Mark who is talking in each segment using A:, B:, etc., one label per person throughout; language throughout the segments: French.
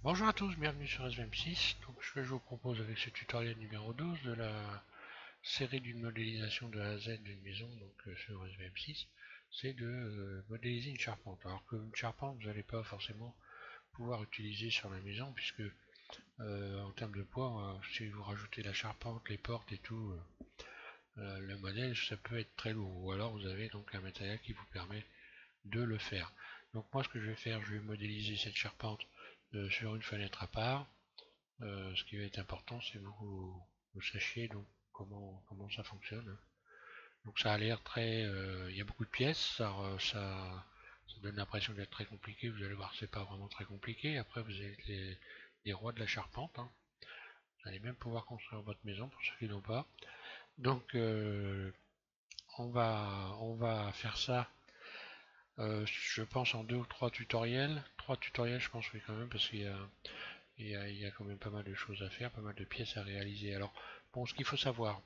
A: Bonjour à tous, bienvenue sur SVM6. Donc, ce que je vous propose avec ce tutoriel numéro 12 de la série d'une modélisation de A à Z d'une maison sur SVM6, c'est de modéliser une charpente. Alors qu'une charpente, vous n'allez pas forcément pouvoir utiliser sur la maison puisque en termes de poids, si vous rajoutez la charpente, les portes et tout, le modèle, ça peut être très lourd. Ou alors vous avez donc un matériel qui vous permet de le faire. Donc moi ce que je vais faire, je vais modéliser cette charpente sur une fenêtre à part. Ce qui va être important, c'est que vous sachiez donc comment ça fonctionne. Donc ça a l'air très, il y a beaucoup de pièces, ça donne l'impression d'être très compliqué. Vous allez voir, c'est pas vraiment très compliqué. Après, vous avez les rois de la charpente, hein. Vous allez même pouvoir construire votre maison pour ceux qui n'ont pas. Donc on va faire ça. Je pense en deux ou trois tutoriels. Trois tutoriels, je pense oui quand même parce qu'il y a quand même pas mal de choses à faire, pas mal de pièces à réaliser. Alors, bon, ce qu'il faut savoir,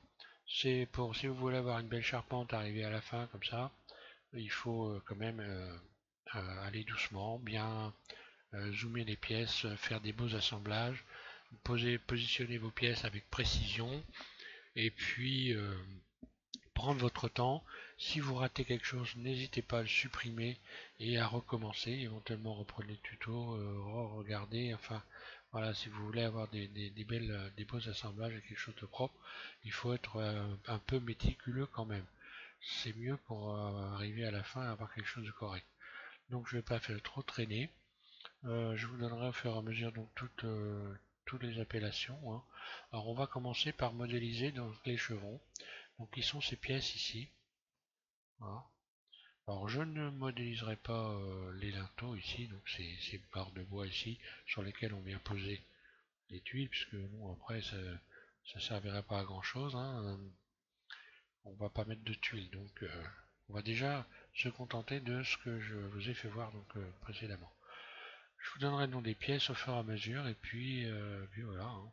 A: c'est pour si vous voulez avoir une belle charpente arriver à la fin comme ça, il faut quand même aller doucement, bien zoomer les pièces, faire des beaux assemblages, positionner vos pièces avec précision, et puis prendre votre temps. Si vous ratez quelque chose, n'hésitez pas à le supprimer et à recommencer. Éventuellement, reprenez le tuto, regardez. Enfin, voilà, si vous voulez avoir des beaux assemblages et quelque chose de propre, il faut être un peu méticuleux quand même. C'est mieux pour arriver à la fin et avoir quelque chose de correct. Donc, je ne vais pas faire trop traîner. Je vous donnerai au fur et à mesure donc toutes les appellations, hein. Alors, on va commencer par modéliser donc, les chevrons. Donc, qui sont ces pièces ici. Voilà. Alors je ne modéliserai pas les linteaux ici, donc ces barres de bois ici sur lesquelles on vient poser les tuiles, puisque bon après ça servirait pas à grand chose, hein. On va pas mettre de tuiles, donc on va déjà se contenter de ce que je vous ai fait voir précédemment. Je vous donnerai le nom des pièces au fur et à mesure, et puis voilà, hein.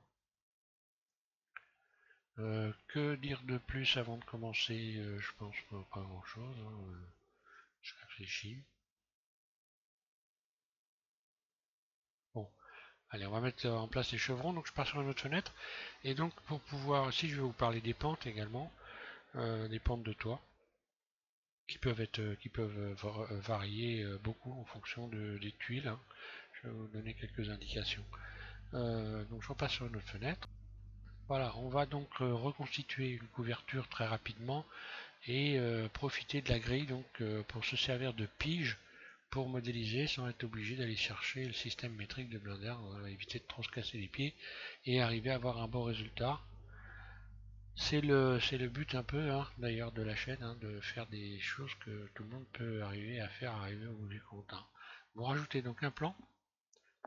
A: Que dire de plus avant de commencer? Je pense pas grand chose, hein. Je réfléchis. Bon, allez, on va mettre en place les chevrons. Donc je pars sur une autre fenêtre. Et donc pour pouvoir aussi, je vais vous parler des pentes également, des pentes de toit, qui peuvent varier beaucoup en fonction des tuiles, hein. Je vais vous donner quelques indications. Donc je repasse sur une autre fenêtre. Voilà, on va donc reconstituer une couverture très rapidement et profiter de la grille pour se servir de pige pour modéliser sans être obligé d'aller chercher le système métrique de Blender. On va éviter de trop se casser les pieds et arriver à avoir un bon résultat. C'est le but un peu hein, d'ailleurs de la chaîne, hein, de faire des choses que tout le monde peut arriver à faire, arriver au bout du compte, hein. Vous rajoutez donc un plan,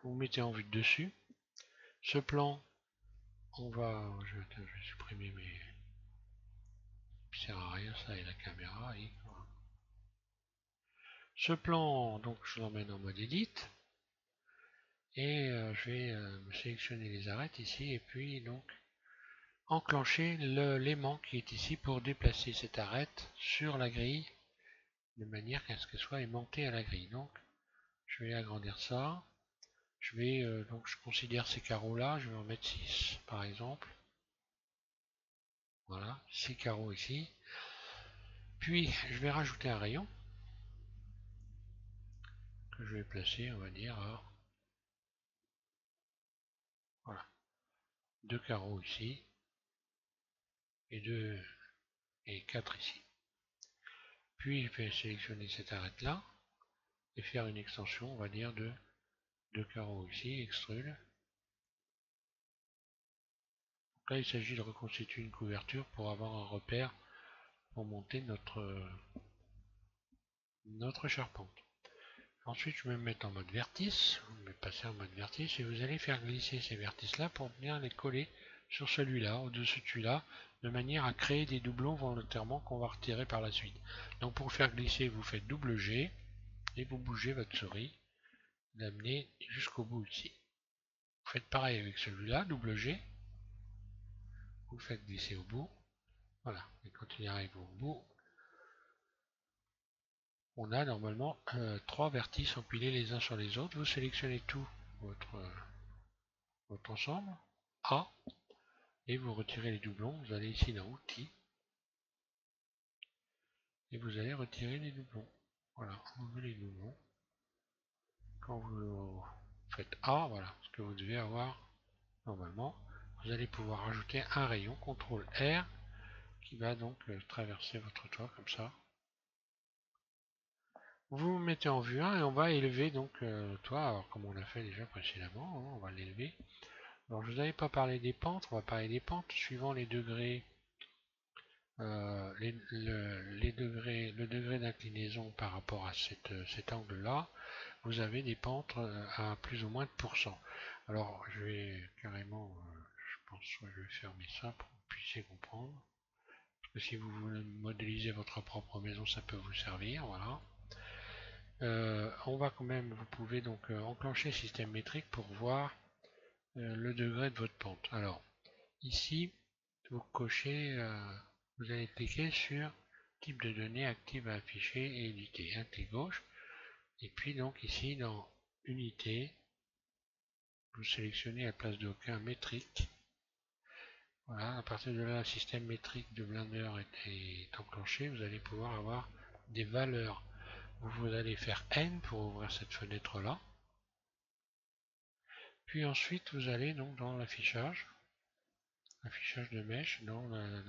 A: vous mettez en vue de dessus. Ce plan, je vais supprimer mes, ça sert à rien ça et la caméra. Ce plan, donc je l'emmène en mode edit et je vais me sélectionner les arêtes ici et puis donc enclencher l'aimant qui est ici pour déplacer cette arête sur la grille de manière qu'à ce qu'elle soit aimantée à la grille. Donc je vais agrandir ça. Je considère ces carreaux là, je vais en mettre 6 par exemple. Voilà, 6 carreaux ici. Puis je vais rajouter un rayon que je vais placer, on va dire, voilà, 2 carreaux ici et 2 et 4 ici. Puis je vais sélectionner cette arête là et faire une extension, on va dire, de 2 carreaux ici, extrude. Donc là, il s'agit de reconstituer une couverture pour avoir un repère pour monter notre charpente. Ensuite, je vais me mettre en mode vertice, vous me passez en mode vertice et vous allez faire glisser ces vertices là pour venir les coller sur celui-là, au-dessus de celui-là, de manière à créer des doublons volontairement qu'on va retirer par la suite. Donc pour faire glisser, vous faites double G et vous bougez votre souris, l'amenez jusqu'au bout ici. Vous faites pareil avec celui-là, double G, vous faites glisser au bout, voilà, et quand il arrive au bout, on a normalement trois vertices empilés les uns sur les autres. Vous sélectionnez tout votre votre ensemble, A, et vous retirez les doublons. Vous allez ici dans Outils, et vous allez retirer les doublons. Voilà, enlevez les doublons. Quand vous faites A, voilà, ce que vous devez avoir normalement, vous allez pouvoir ajouter un rayon, CTRL R, qui va donc traverser votre toit comme ça. Vous mettez en vue 1 et on va élever donc le toit, alors comme on l'a fait déjà précédemment, hein, on va l'élever. Alors je vous avais pas parlé des pentes, on va parler des pentes suivant les degrés, le degré d'inclinaison par rapport à cet angle-là. Vous avez des pentes à plus ou moins de pourcent. Alors je vais carrément, je pense que je vais fermer ça pour que vous puissiez comprendre. Parce que si vous voulez modéliser votre propre maison, ça peut vous servir, voilà. On va quand même, vous pouvez donc enclencher système métrique pour voir le degré de votre pente. Alors, ici, vous cochez, vous allez cliquer sur type de données active à afficher et éditer, un clic gauche, et puis donc ici dans unité, vous sélectionnez à la place d'aucun métrique. Voilà, à partir de là, le système métrique de Blender est enclenché, vous allez pouvoir avoir des valeurs. Vous allez faire N pour ouvrir cette fenêtre là. Puis ensuite, vous allez donc dans l'affichage de mèche, dans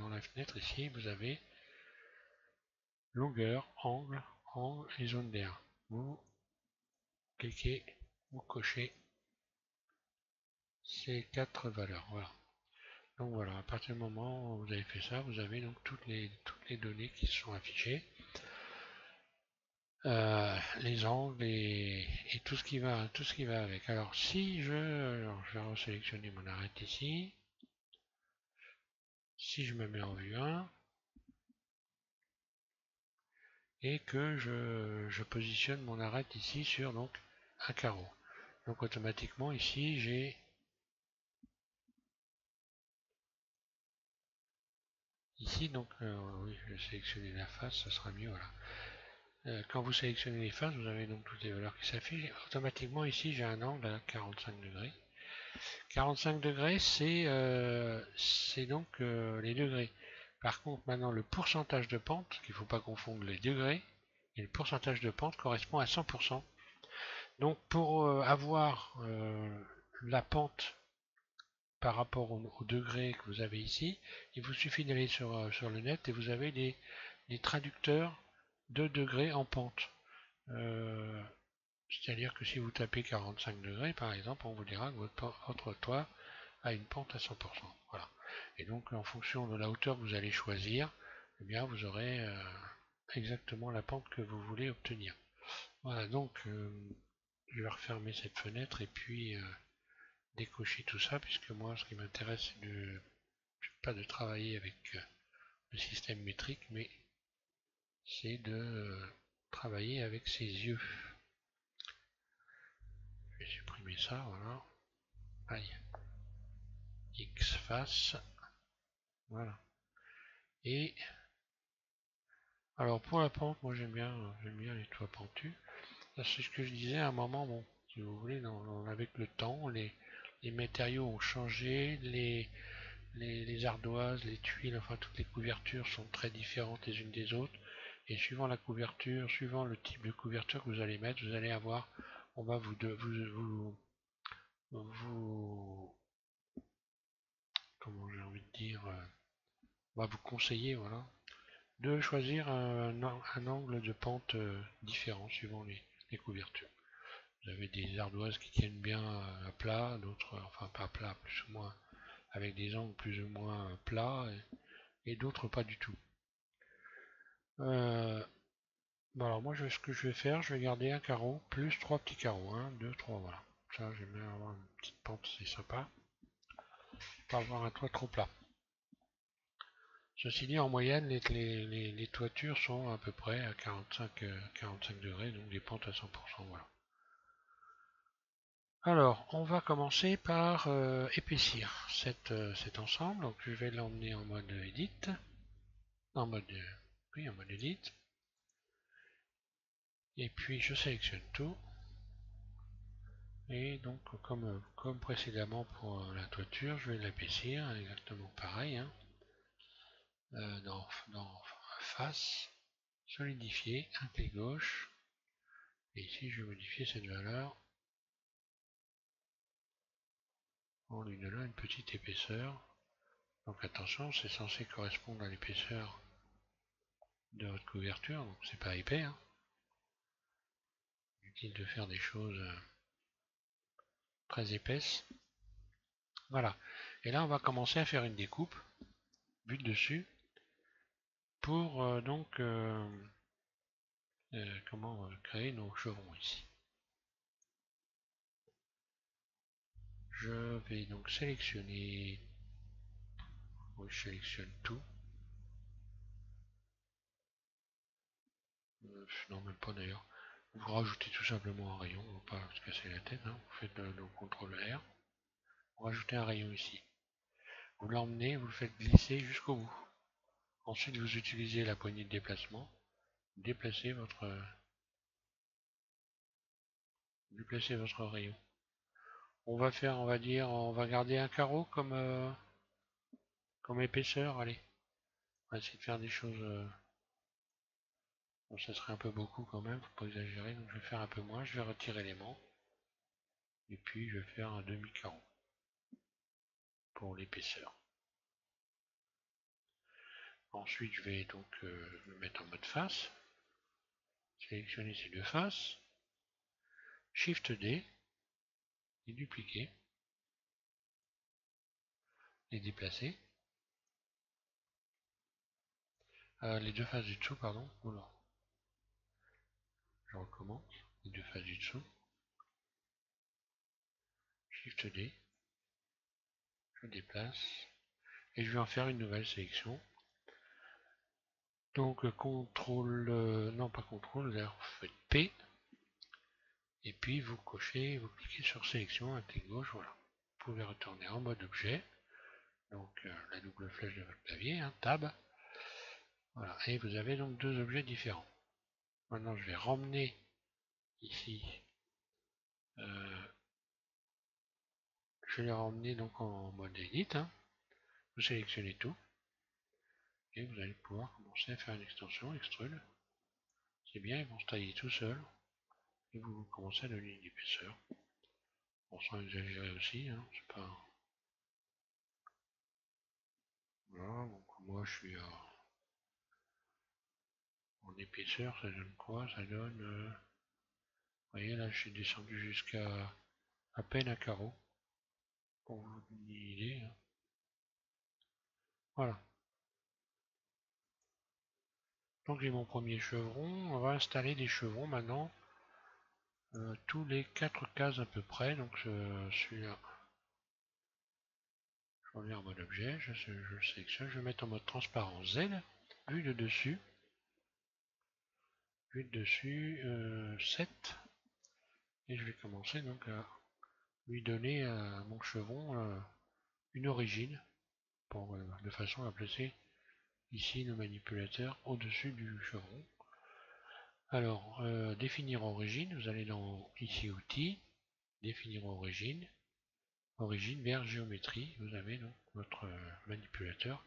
A: la fenêtre ici, vous avez longueur, angle et zone d'air. Vous cliquez, vous cochez ces quatre valeurs. Voilà. Donc voilà, à partir du moment où vous avez fait ça, vous avez donc toutes les données qui sont affichées. Les angles et tout ce qui va avec. Alors si je vais resélectionner mon arête ici. Si je me mets en vue 1 et que je positionne mon arête ici sur donc un carreau. Donc automatiquement ici j'ai ici donc oui, je vais sélectionner la face, ça sera mieux voilà. Quand vous sélectionnez les faces, vous avez donc toutes les valeurs qui s'affichent. Automatiquement ici j'ai un angle à 45 degrés. 45 degrés c'est donc les degrés. Par contre maintenant le pourcentage de pente, qu'il ne faut pas confondre les degrés, et le pourcentage de pente correspond à 100%. Donc pour avoir la pente par rapport au degré que vous avez ici, il vous suffit d'aller sur le net et vous avez des traducteurs de degrés en pente. C'est-à-dire que si vous tapez 45 degrés par exemple, on vous dira que votre toit a une pente à 100%. Voilà. Et donc en fonction de la hauteur que vous allez choisir, eh bien vous aurez exactement la pente que vous voulez obtenir. Voilà, donc je vais refermer cette fenêtre et puis décocher tout ça, puisque moi ce qui m'intéresse c'est pas de travailler avec le système métrique, mais c'est de travailler avec ses yeux. Je vais supprimer ça, voilà. Aïe. X face. Voilà. Et alors pour la pente, moi j'aime bien les toits pentus. C'est ce que je disais à un moment, bon, si vous voulez, avec le temps, les matériaux ont changé, les ardoises, les tuiles, enfin toutes les couvertures sont très différentes les unes des autres. Et suivant la couverture, suivant le type de couverture que vous allez mettre, vous allez avoir, on va comment j'ai envie de dire, on va vous conseiller, voilà, de choisir un angle de pente différent suivant les couvertures. Vous avez des ardoises qui tiennent bien à plat, d'autres, enfin pas plat, plus ou moins, avec des angles plus ou moins plats, et d'autres pas du tout. Bon alors moi ce que je vais faire, je vais garder un carreau plus trois petits carreaux. 1, 2, 3, voilà. Ça j'aime bien avoir une petite pente, c'est sympa. Pas avoir un toit trop plat. Ceci dit, en moyenne, les toitures sont à peu près à 45 degrés, donc des pentes à 100%, voilà. Alors, on va commencer par épaissir cet ensemble. Donc je vais l'emmener en mode edit. En mode, oui, en mode edit. Et puis je sélectionne tout. Et donc comme précédemment pour la toiture, je vais l'épaissir, exactement pareil, hein. Dans face, solidifier, un clic gauche, et ici je vais modifier cette valeur en lui donnant une petite épaisseur. Donc attention, c'est censé correspondre à l'épaisseur de votre couverture, donc c'est pas épais, hein. Utile de faire des choses très épaisses. Voilà. Et là on va commencer à faire une découpe, but dessus, pour comment créer nos chevrons ici. Je vais donc sélectionner, oui, je sélectionne tout. Non, même pas d'ailleurs. Vous rajoutez tout simplement un rayon, on va pas se casser la tête, hein. Vous faites le CTRL R, vous rajoutez un rayon ici. Vous l'emmenez, vous le faites glisser jusqu'au bout. Ensuite, vous utilisez la poignée de déplacement, déplacez votre rayon. On va faire, on va dire, on va garder un carreau comme épaisseur, allez. On va essayer de faire des choses. Bon, ça serait un peu beaucoup quand même, faut pas exagérer, donc je vais faire un peu moins, je vais retirer l'aimant. Et puis je vais faire un demi-carreau pour l'épaisseur. Ensuite, je vais donc me mettre en mode face, sélectionner ces deux faces, Shift D, et dupliquer, et déplacer. Les deux faces du dessous, pardon. Oula. Je recommence. Les deux faces du dessous. Shift D, je déplace, et je vais en faire une nouvelle sélection. Donc contrôle, non pas contrôle, d'ailleurs vous faites P, et puis vous cochez, vous cliquez sur sélection, un clic gauche, voilà. Vous pouvez retourner en mode objet, donc la double flèche de votre clavier, hein, Tab. Voilà, et vous avez donc deux objets différents. Maintenant je vais ramener ici, je vais les ramener donc en mode edit, hein. Vous sélectionnez tout, et vous allez pouvoir commencer à faire une extension, extrude. C'est bien, ils vont se tailler tout seuls, et vous commencez à donner une épaisseur. Bon, sans exagérer aussi, hein, c'est pas... Voilà, donc moi je suis en épaisseur, ça donne quoi? Ça donne... vous voyez là, je suis descendu jusqu'à à peine un carreau, pour vous donner une idée, hein. Voilà. Donc j'ai mon premier chevron, on va installer des chevrons maintenant, tous les 4 cases à peu près, donc celui-là, je reviens en mode objet, je le sélectionne, je vais mettre en mode transparent Z, vue de dessus, 7, et je vais commencer donc à lui donner à mon chevron une origine, de façon à placer ici le manipulateur au-dessus du chevron. Alors, définir origine, vous allez dans ici outils, définir origine, origine vers géométrie, vous avez donc votre manipulateur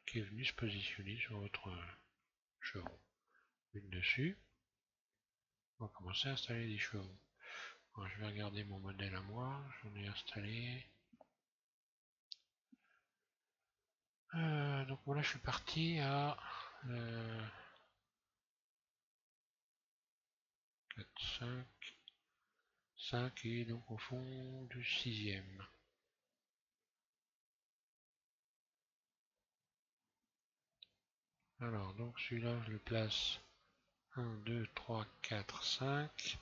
A: qui est venu se positionner sur votre chevron. Une dessus, on va commencer à installer des chevrons. Alors, je vais regarder mon modèle à moi, j'en ai installé. Donc voilà, je suis parti à 4, 5 et donc au fond du 6e. Alors, donc celui-là, je le place 1, 2, 3, 4, 5.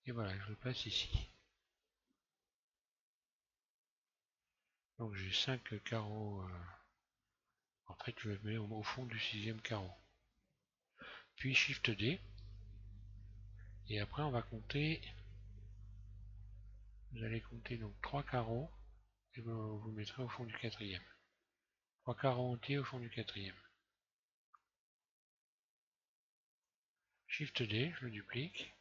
A: Et voilà, je le place ici. Donc j'ai 5 carreaux. En fait, je le mets au fond du 6e carreau. Puis Shift D. Et après, on va compter. Vous allez compter donc 3 carreaux. Et vous mettrez au fond du 4e. 3 carreaux entiers au fond du 4e. Shift D, je le duplique.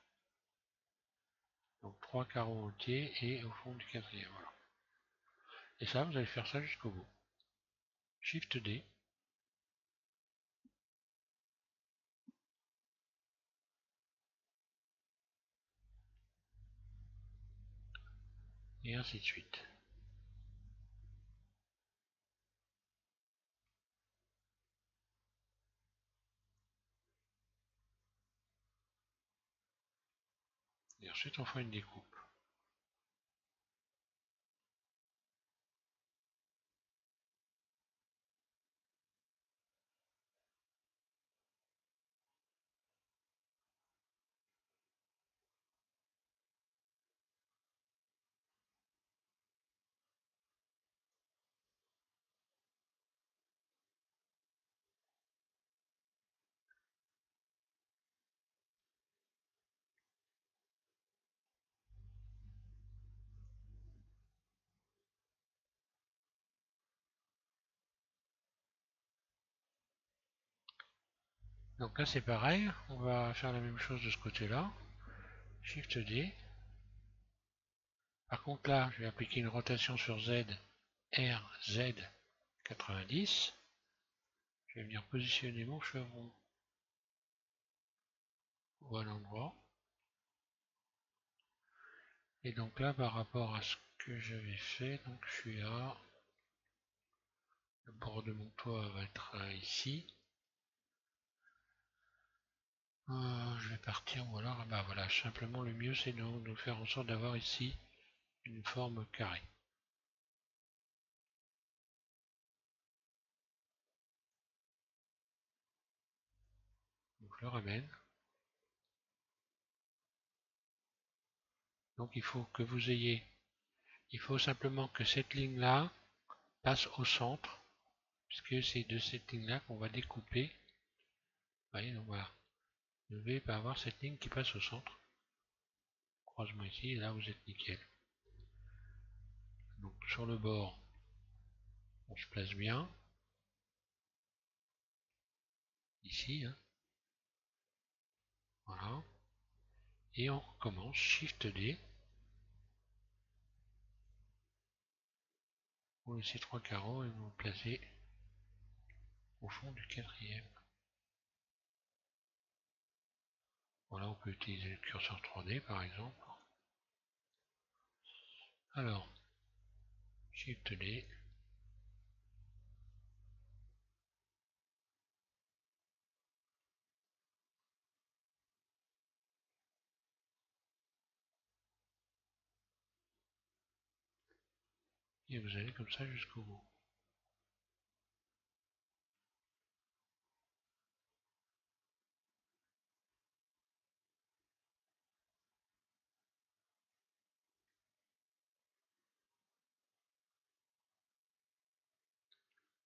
A: Donc 3 carreaux entiers et au fond du quatrième. Voilà. Et ça, vous allez faire ça jusqu'au bout. Shift D. Et ainsi de suite. Et ensuite, on fera une découpe. Donc là, c'est pareil. On va faire la même chose de ce côté-là. Shift D. Par contre, là, je vais appliquer une rotation sur Z, R, Z, 90. Je vais venir positionner mon chevron au bon endroit. Et donc là, par rapport à ce que j'avais fait, donc je suis à... Le bord de mon toit va être ici. Je vais partir, ou alors, bah voilà, simplement le mieux c'est de faire en sorte d'avoir ici une forme carrée. Donc je le ramène. Donc il faut que vous ayez, il faut simplement que cette ligne-là passe au centre, puisque c'est de cette ligne-là qu'on va découper. Vous voyez, donc voilà. Vous devez pas avoir cette ligne qui passe au centre. Croise-moi ici, et là vous êtes nickel. Donc sur le bord, on se place bien. Ici, hein. Voilà. Et on recommence, Shift D. Vous laissez 3 carreaux et vous vous placez au fond du quatrième. Voilà, on peut utiliser le curseur 3D par exemple. Alors, Shift D. Et vous allez comme ça jusqu'au bout.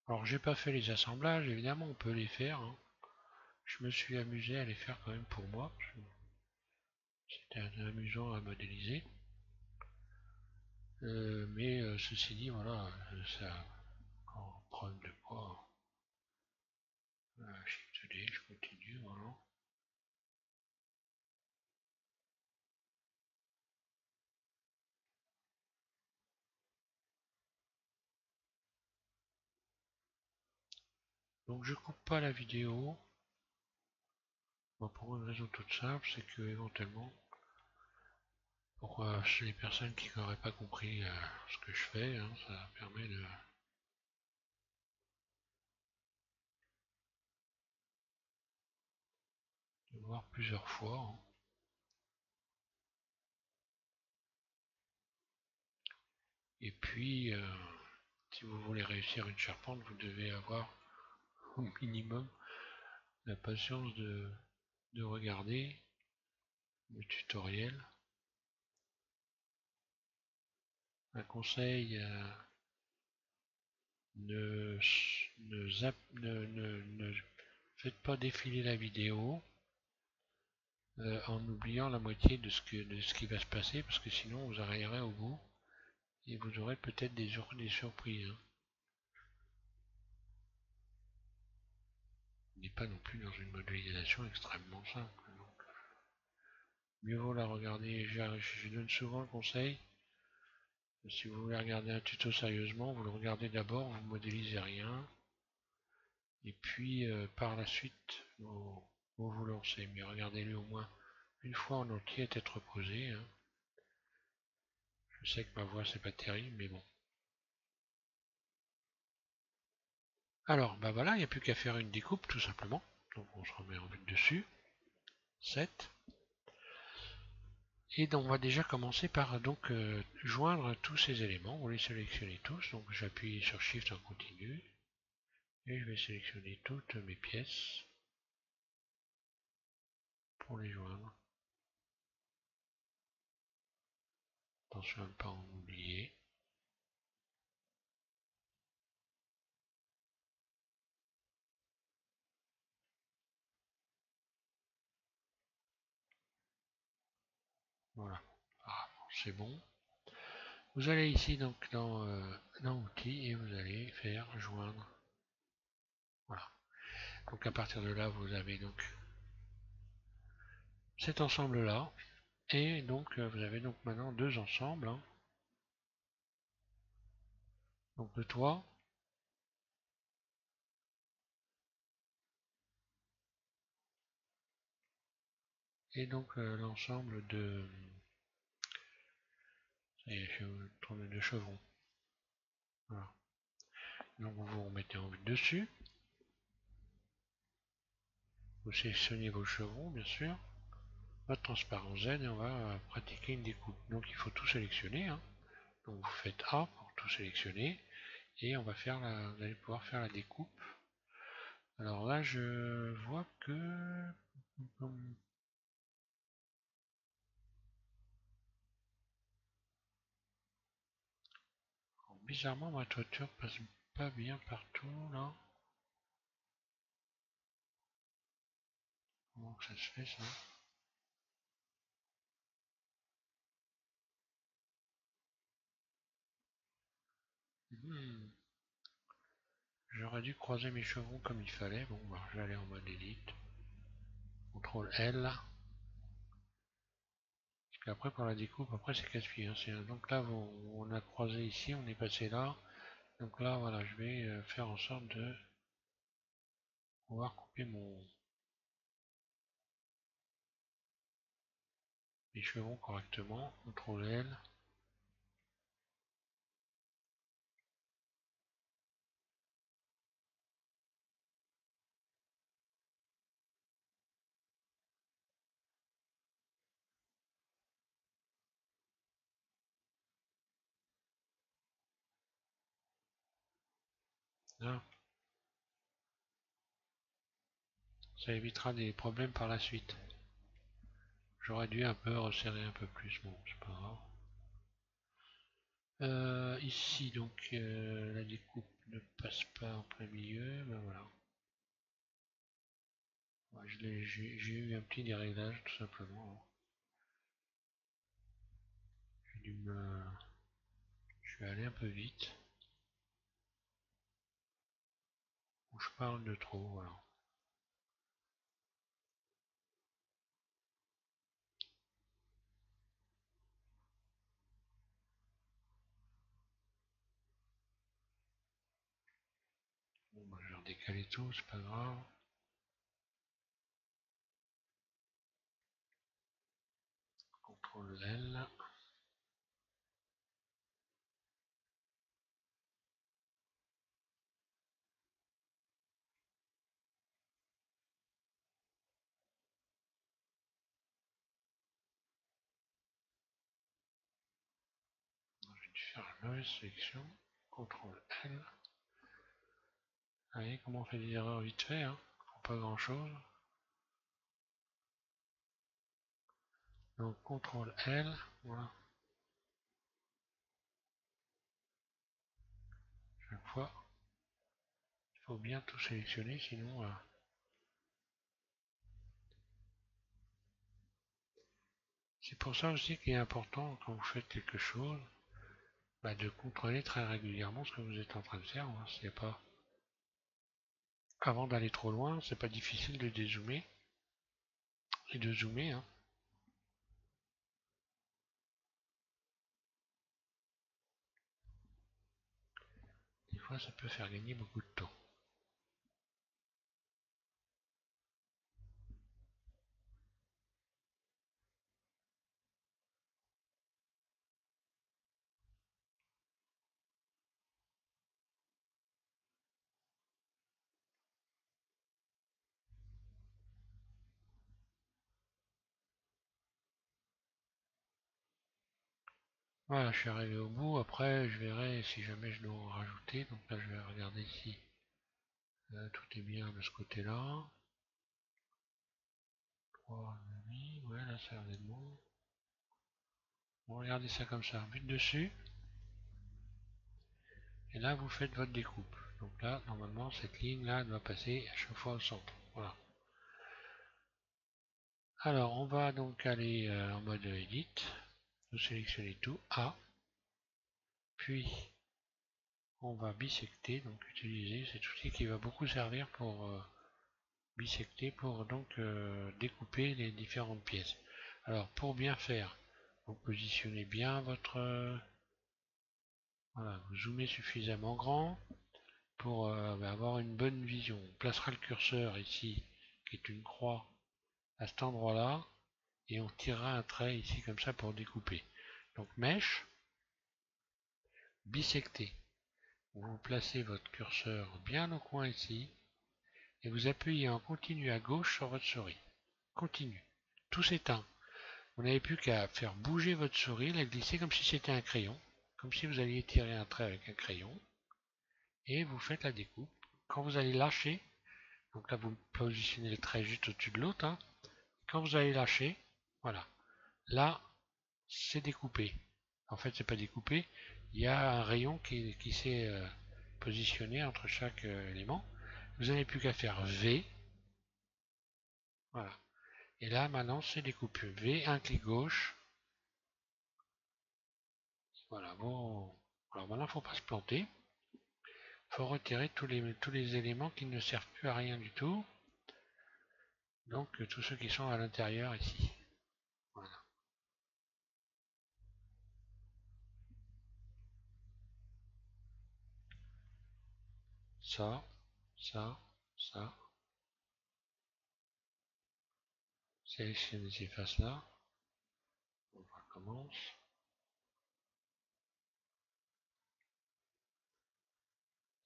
A: Alors j'ai pas fait les assemblages, évidemment on peut les faire. Hein. Je me suis amusé à les faire quand même pour moi. C'était amusant à modéliser. Mais ceci dit, voilà, ça en problème de poids. Shift D, je continue, voilà. Donc je coupe pas la vidéo. Bon, pour une raison toute simple, c'est que éventuellement, pour les personnes qui n'auraient pas compris ce que je fais, hein, ça permet de voir plusieurs fois. Hein. Et puis, si vous voulez réussir une charpente, vous devez avoir au minimum la patience de regarder le tutoriel. Un conseil, ne, ne faites pas défiler la vidéo en oubliant la moitié de ce qui va se passer, parce que sinon vous arriverez au bout et vous aurez peut-être des surprises. Hein. On n'est pas non plus dans une modélisation extrêmement simple. Donc, mieux vaut la regarder. Je donne souvent le conseil. Si vous voulez regarder un tuto sérieusement, vous le regardez d'abord, vous modélisez rien. Et puis par la suite, vous vous lancez. Mais regardez-le au moins une fois en entier à tête reposée, hein. Je sais que ma voix c'est pas terrible, mais bon. Alors, bah voilà, il n'y a plus qu'à faire une découpe tout simplement. Donc on se remet en vue dessus. 7. Et donc on va déjà commencer par donc joindre tous ces éléments. On les sélectionne tous. Donc j'appuie sur Shift en continu. Et je vais sélectionner toutes mes pièces pour les joindre. Attention à ne pas en oublier. Voilà. Ah, c'est bon. Vous allez ici donc dans Outils et vous allez faire joindre. Voilà. Donc à partir de là, vous avez donc cet ensemble là. Et donc vous avez donc maintenant deux ensembles, hein. Donc le toit et donc l'ensemble de. Ça y est, je vais tourner de chevrons. Voilà. Donc vous vous remettez en vue dessus. Vous sélectionnez vos chevrons, bien sûr. Votre transparent Z et on va pratiquer une découpe. Donc il faut tout sélectionner, hein. Donc vous faites A pour tout sélectionner et on va faire vous allez pouvoir faire la découpe. Alors là je vois que bizarrement ma toiture passe pas bien partout là. Comment que ça se fait ça? Hmm. J'aurais dû croiser mes chevrons comme il fallait. Bon, bah, je vais aller en mode élite. CTRL L. Parce qu'après, pour la découpe, après, c'est casse-pied, hein. Donc là, on a croisé ici, on est passé là. Donc là, voilà, je vais faire en sorte de pouvoir couper mes chevrons correctement. CTRL L. Là, ça évitera des problèmes par la suite. J'aurais dû un peu resserrer un peu plus. Bon, c'est pas grave. Ici, donc, la découpe ne passe pas en plein milieu. Ben voilà. Ouais, j'ai eu un petit déréglage, tout simplement. J'ai dû me... Je suis allé un peu vite. Ou je parle de trop, voilà. Bon, bah, je vais redécaler tout, c'est pas grave. CTRL L. Je vais faire une mauvaise sélection. CTRL L. Vous voyez comment on fait des erreurs vite fait, hein. Pas grand chose. Donc CTRL L. Voilà. Chaque fois, il faut bien tout sélectionner, sinon... C'est pour ça aussi qu'il est important, quand vous faites quelque chose, bah, de contrôler très régulièrement ce que vous êtes en train de faire, hein. C'est pas... Avant d'aller trop loin, c'est pas difficile de dézoomer et de zoomer, hein. fois ça peut faire gagner beaucoup de temps. Voilà, je suis arrivé au bout. Après, je verrai si jamais je dois en rajouter. Donc là, je vais regarder si tout est bien de ce côté-là. 3,5, ouais, là, ça a l'air d'être bon. Bon, regardez ça comme ça. But dessus. Et là, vous faites votre découpe. Donc là, normalement, cette ligne-là doit passer à chaque fois au centre. Voilà. Alors, on va donc aller en mode Edit. Vous sélectionnez tout. A. Puis, on va bisecter. Donc, utiliser cet outil qui va beaucoup servir pour bisecter, pour donc découper les différentes pièces. Alors, pour bien faire, vous positionnez bien votre... voilà, vous zoomez suffisamment grand pour avoir une bonne vision. On placera le curseur ici, qui est une croix, à cet endroit-là, et on tirera un trait ici comme ça pour découper. Donc mèche, bisecter. Vous placez votre curseur bien au coin ici, et vous appuyez en continu à gauche sur votre souris. Continu. Tout s'éteint. Vous n'avez plus qu'à faire bouger votre souris, la glisser comme si c'était un crayon, comme si vous alliez tirer un trait avec un crayon, et vous faites la découpe. Quand vous allez lâcher, donc là vous positionnez le trait juste au-dessus de l'autre, hein. Quand vous allez lâcher, voilà, là c'est découpé. En fait c'est pas découpé, il y a un rayon qui s'est positionné entre chaque élément. Vous n'avez plus qu'à faire V, voilà. Et là maintenant c'est découpé. V, un clic gauche, voilà, bon. Alors maintenant il ne faut pas se planter. Il faut retirer tous les éléments qui ne servent plus à rien du tout. Donc tous ceux qui sont à l'intérieur ici. Voilà. Ça, ça, ça. Sélectionnez ces faces-là. On recommence.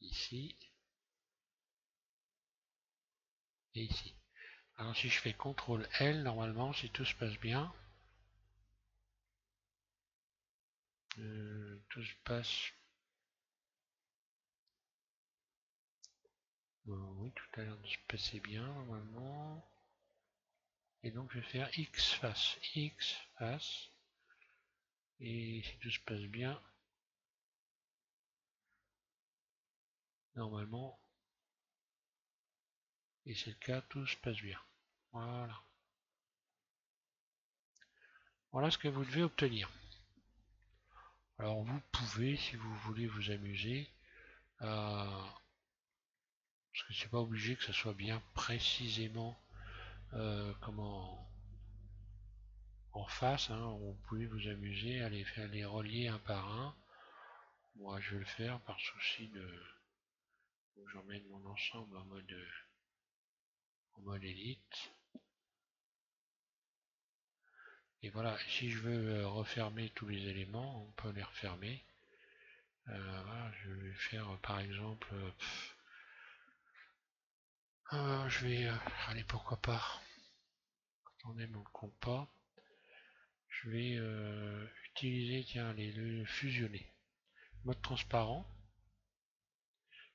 A: Ici. Et ici. Alors si je fais CTRL L, normalement, si tout se passe bien, tout se passe... oui, tout a l'air de se passer bien, normalement. Et donc je vais faire X face. X face. Et si tout se passe bien, normalement, et c'est le cas, tout se passe bien. Voilà. Voilà ce que vous devez obtenir. Alors vous pouvez, si vous voulez vous amuser, parce que c'est pas obligé que ce soit bien précisément comment en face, hein, vous pouvez vous amuser à les relier un par un. Moi je vais le faire par souci de... J'emmène mon ensemble en mode élite. Et voilà, si je veux refermer tous les éléments, on peut les refermer. Voilà, je vais faire par exemple... je vais... allez, pourquoi pas. Attendez mon compas. Je vais utiliser, tiens, le fusionner. Mode transparent.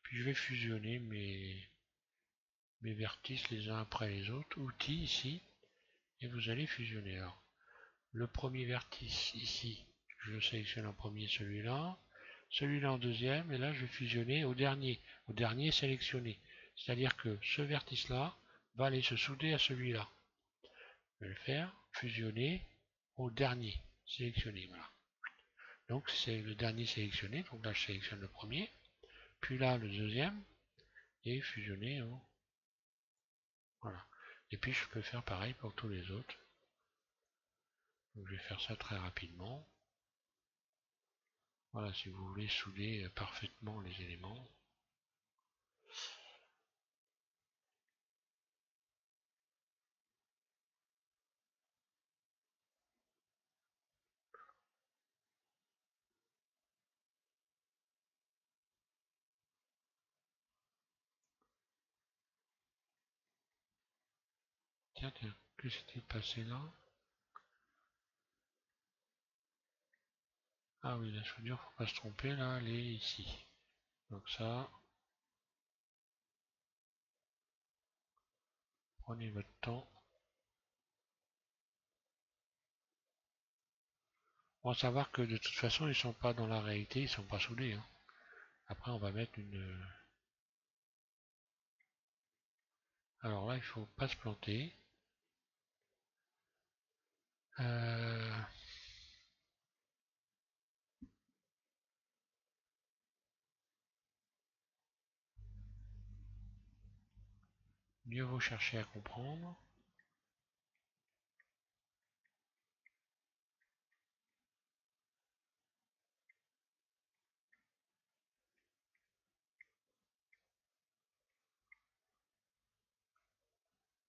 A: Puis je vais fusionner mes vertices les uns après les autres. Outils ici. Et vous allez fusionner. Alors, le premier vertice ici, je le sélectionne en premier, celui-là. Celui-là en deuxième. Et là, je vais fusionner au dernier. Au dernier sélectionné. C'est-à-dire que ce vertice-là va aller se souder à celui-là. Je vais le faire. Fusionner au dernier. Sélectionné. Voilà. Donc c'est le dernier sélectionné. Donc là, je sélectionne le premier. Puis là, le deuxième. Et fusionner. Voilà. Et puis je peux faire pareil pour tous les autres. Donc je vais faire ça très rapidement. Voilà, si vous voulez souder parfaitement les éléments. Tiens, tiens, que s'est-il passé là? Ah oui, la soudure, faut pas se tromper, là, elle est ici. Donc ça, prenez votre temps. On va savoir que de toute façon, ils sont pas dans la réalité, ils sont pas soudés, hein. Après, on va mettre une... Alors là, il faut pas se planter. Euh, Mieux vaut chercher à comprendre.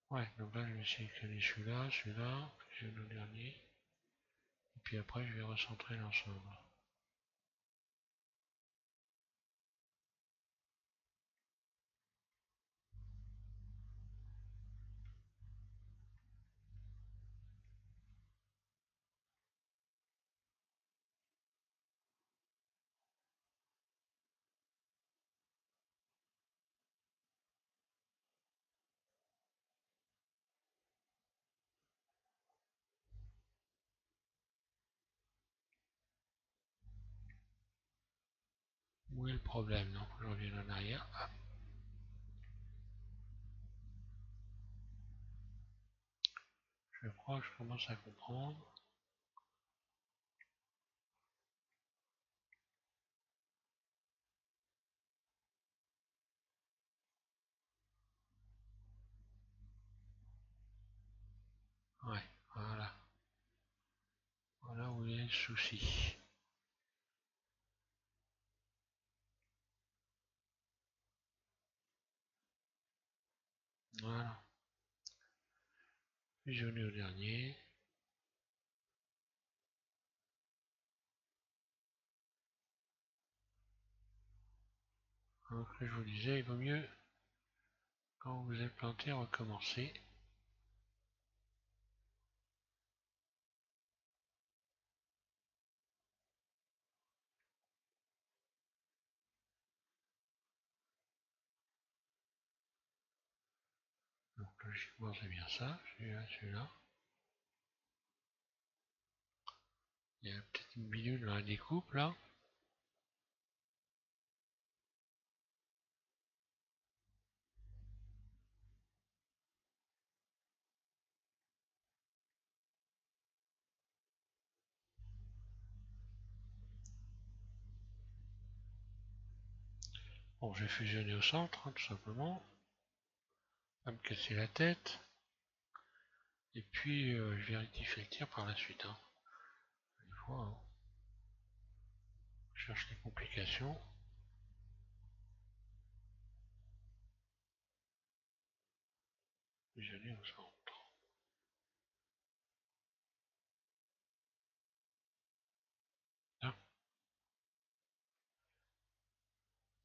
A: Ouais, donc là, je vais sélectionner celui-là, je vais le dernier. Et puis après, je vais recentrer l'ensemble. Où est le problème? Non, je reviens en arrière. Ah, je crois que je commence à comprendre. Ouais, voilà. Voilà où est le souci. Voilà. Fusionner au dernier. Donc je vous disais, il vaut mieux, quand vous êtes planté, recommencer. Donc logiquement c'est bien ça, celui-là, celui-là. Il y a peut-être une bidule dans la découpe là. Bon, je vais fusionner au centre, hein, tout simplement. Pas me casser la tête. Et puis je vais rectifier le tir par la suite, hein. Une fois, hein. Je cherche les complications. Fusionner au centre. Là.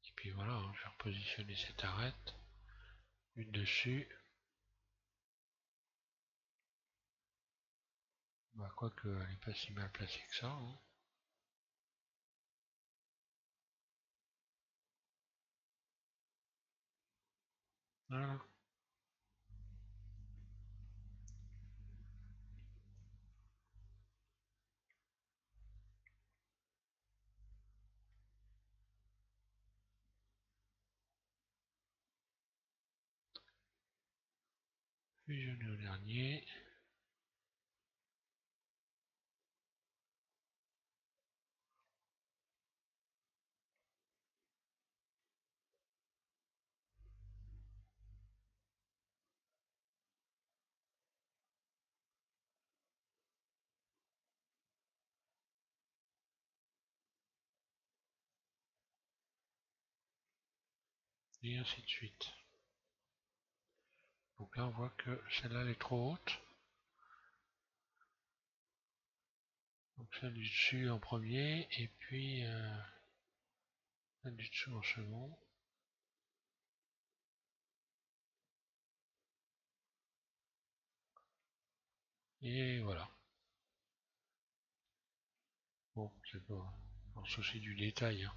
A: Et puis voilà, hein, je vais repositionner cette arête. Une dessus. Bah, quoique elle n'est pas si mal placée que ça, hein. Voilà. Fusionner au dernier. Et ainsi de suite. Donc là on voit que celle-là elle est trop haute. Donc celle du dessus en premier et puis celle du dessous en second. Et voilà. Bon, c'est pas un souci du détail, hein.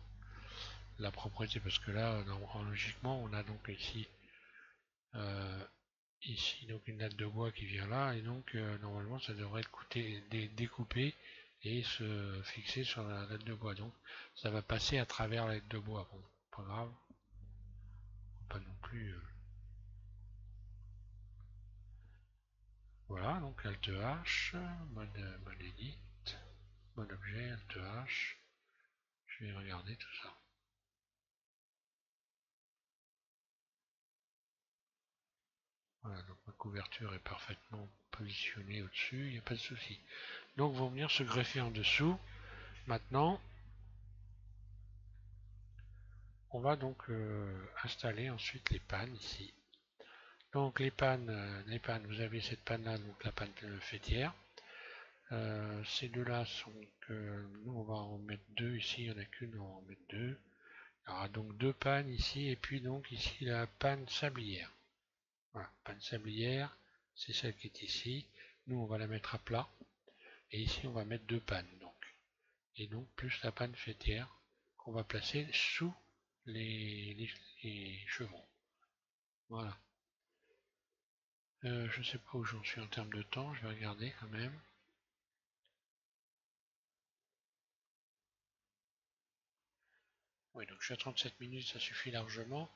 A: La propreté, parce que là, logiquement, on a donc euh, ici donc une latte de bois qui vient là, et donc normalement ça devrait être découpé et se fixer sur la latte de bois. Donc ça va passer à travers la latte de bois. Bon, pas grave, pas non plus. Voilà, donc Alt H, mode edit, mode objet, Alt H. Je vais regarder tout ça. Voilà, donc ma couverture est parfaitement positionnée au-dessus, il n'y a pas de souci. Donc vont venir se greffer en dessous. Maintenant, on va donc installer ensuite les pannes ici. Donc les pannes, vous avez cette panne là, donc la panne fêtière. Ces deux-là sont que nous on va en mettre deux ici, il n'y en a qu'une, on va en mettre deux. Il y aura donc deux pannes ici, et puis donc ici la panne sablière. Voilà, panne sablière, c'est celle qui est ici. Nous on va la mettre à plat, et ici on va mettre deux pannes donc. Et donc plus la panne fêtière qu'on va placer sous les chevrons. Voilà. Je ne sais pas où j'en suis en termes de temps, je vais regarder quand même. Oui, donc je suis à 37 minutes, ça suffit largement.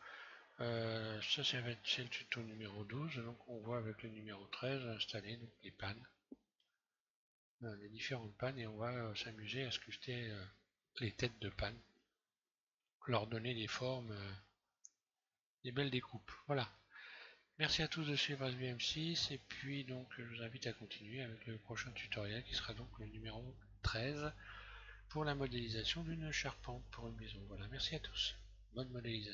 A: Ça, c'est le tuto numéro 12. Donc on voit avec le numéro 13 installer donc, les pannes, les différentes pannes, et on va s'amuser à sculpter les têtes de panne, leur donner des formes, des belles découpes. Voilà. Merci à tous de suivre SBM6, et puis donc je vous invite à continuer avec le prochain tutoriel qui sera donc le numéro 13 pour la modélisation d'une charpente pour une maison. Voilà, merci à tous. Bonne modélisation.